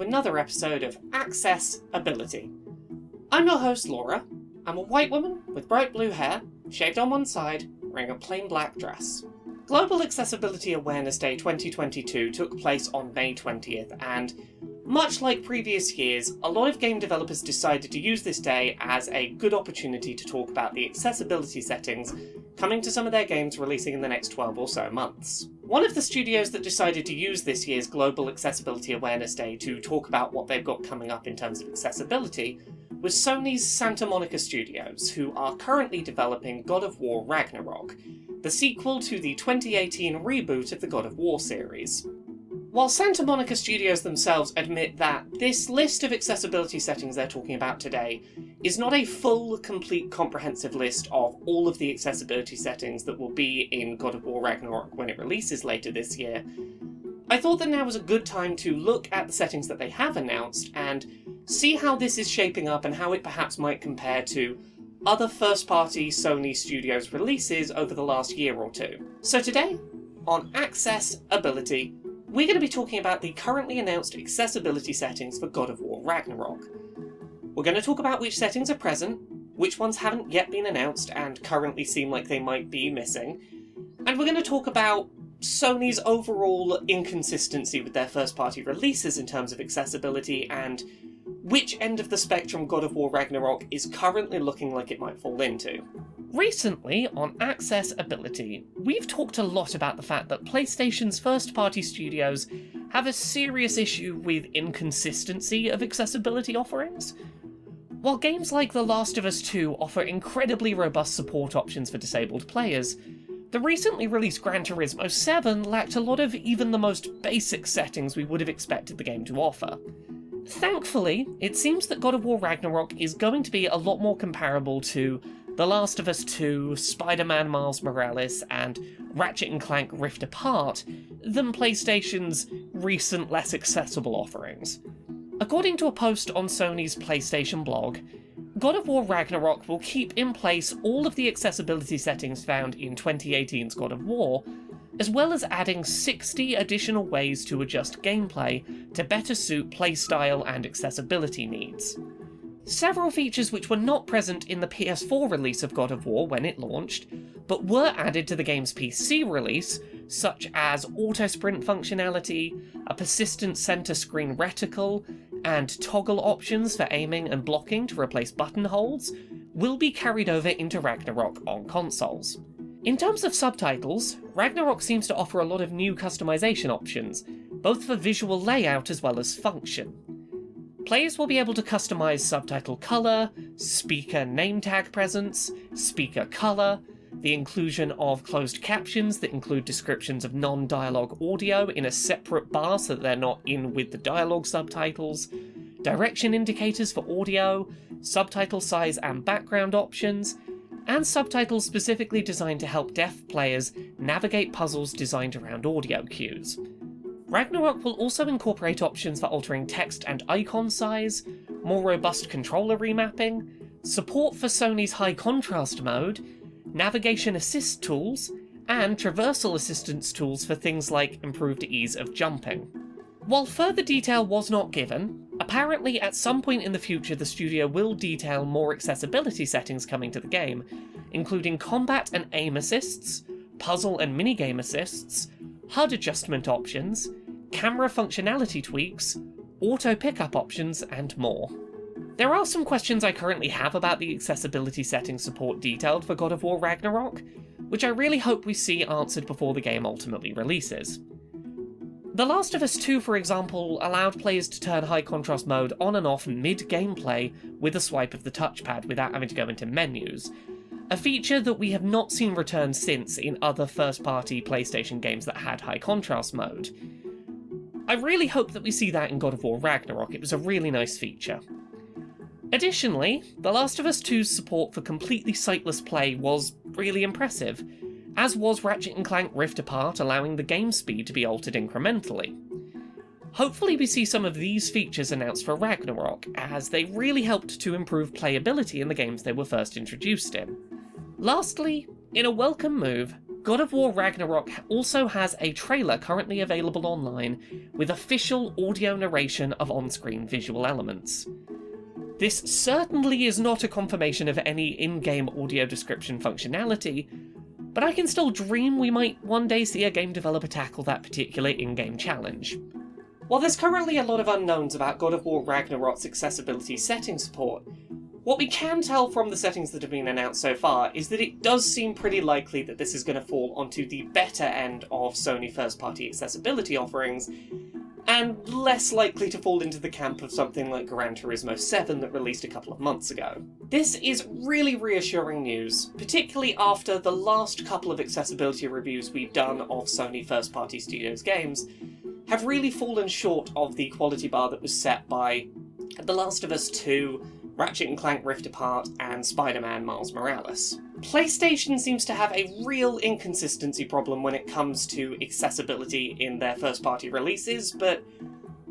another episode of Accessibility. I'm your host Laura. I'm a white woman with bright blue hair, shaved on one side, wearing a plain black dress. Global Accessibility Awareness Day 2022 took place on May 20th, and much like previous years, a lot of game developers decided to use this day as a good opportunity to talk about the accessibility settings coming to some of their games releasing in the next 12 or so months. One of the studios that decided to use this year's Global Accessibility Awareness Day to talk about what they've got coming up in terms of accessibility was Sony's Santa Monica Studios, who are currently developing God of War Ragnarok, the sequel to the 2018 reboot of the God of War series. While Santa Monica Studios themselves admit that this list of accessibility settings they're talking about today is not a full, complete, comprehensive list of all of the accessibility settings that will be in God of War Ragnarok when it releases later this year, I thought that now was a good time to look at the settings that they have announced and see how this is shaping up and how it perhaps might compare to other first-party Sony Studios releases over the last year or two. So today, on Accessibility, we're going to be talking about the currently announced accessibility settings for God of War Ragnarok. We're going to talk about which settings are present, which ones haven't yet been announced and currently seem like they might be missing, and we're going to talk about Sony's overall inconsistency with their first-party releases in terms of accessibility and which end of the spectrum God of War Ragnarok is currently looking like it might fall into. Recently, on Accessibility, we've talked a lot about the fact that PlayStation's first-party studios have a serious issue with inconsistency of accessibility offerings. While games like The Last of Us 2 offer incredibly robust support options for disabled players, the recently released Gran Turismo 7 lacked a lot of even the most basic settings we would have expected the game to offer. Thankfully, it seems that God of War Ragnarok is going to be a lot more comparable to The Last of Us 2, Spider-Man Miles Morales, and Ratchet & Clank Rift Apart than PlayStation's recent less accessible offerings. According to a post on Sony's PlayStation blog, God of War Ragnarok will keep in place all of the accessibility settings found in 2018's God of War, as well as adding 60 additional ways to adjust gameplay to better suit playstyle and accessibility needs. Several features which were not present in the PS4 release of God of War when it launched, but were added to the game's PC release, such as auto-sprint functionality, a persistent center screen reticle, and toggle options for aiming and blocking to replace button holds, will be carried over into Ragnarok on consoles. In terms of subtitles, Ragnarok seems to offer a lot of new customization options, both for visual layout as well as function. Players will be able to customize subtitle color, speaker name tag presence, speaker color, the inclusion of closed captions that include descriptions of non-dialogue audio in a separate bar so that they're not in with the dialogue subtitles, direction indicators for audio, subtitle size and background options, and subtitles specifically designed to help deaf players navigate puzzles designed around audio cues. Ragnarok will also incorporate options for altering text and icon size, more robust controller remapping, support for Sony's high contrast mode, navigation assist tools, and traversal assistance tools for things like improved ease of jumping. While further detail was not given, apparently at some point in the future the studio will detail more accessibility settings coming to the game, including combat and aim assists, puzzle and minigame assists, HUD adjustment options, camera functionality tweaks, auto pickup options, and more. There are some questions I currently have about the accessibility settings support detailed for God of War Ragnarok, which I really hope we see answered before the game ultimately releases. The Last of Us 2, for example, allowed players to turn high contrast mode on and off mid-gameplay with a swipe of the touchpad without having to go into menus, a feature that we have not seen returned since in other first-party PlayStation games that had high contrast mode. I really hope that we see that in God of War Ragnarok. It was a really nice feature. Additionally, The Last of Us 2's support for completely sightless play was really impressive, as was Ratchet & Clank Rift Apart, allowing the game speed to be altered incrementally. Hopefully we see some of these features announced for Ragnarok, as they really helped to improve playability in the games they were first introduced in. Lastly, in a welcome move, God of War Ragnarok also has a trailer currently available online with official audio narration of on-screen visual elements. This certainly is not a confirmation of any in-game audio description functionality, but I can still dream we might one day see a game developer tackle that particular in-game challenge. While there's currently a lot of unknowns about God of War Ragnarok's accessibility setting support, what we can tell from the settings that have been announced so far is that it does seem pretty likely that this is going to fall onto the better end of Sony first-party accessibility offerings, and less likely to fall into the camp of something like Gran Turismo 7 that released a couple of months ago. This is really reassuring news, particularly after the last couple of accessibility reviews we've done of Sony first-party studios games have really fallen short of the quality bar that was set by The Last of Us 2, Ratchet & Clank Rift Apart, and Spider-Man Miles Morales. PlayStation seems to have a real inconsistency problem when it comes to accessibility in their first-party releases, but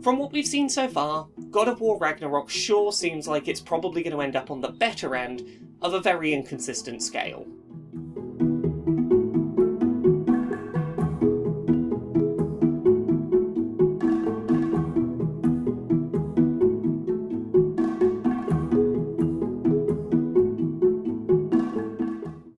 from what we've seen so far, God of War Ragnarok sure seems like it's probably going to end up on the better end of a very inconsistent scale.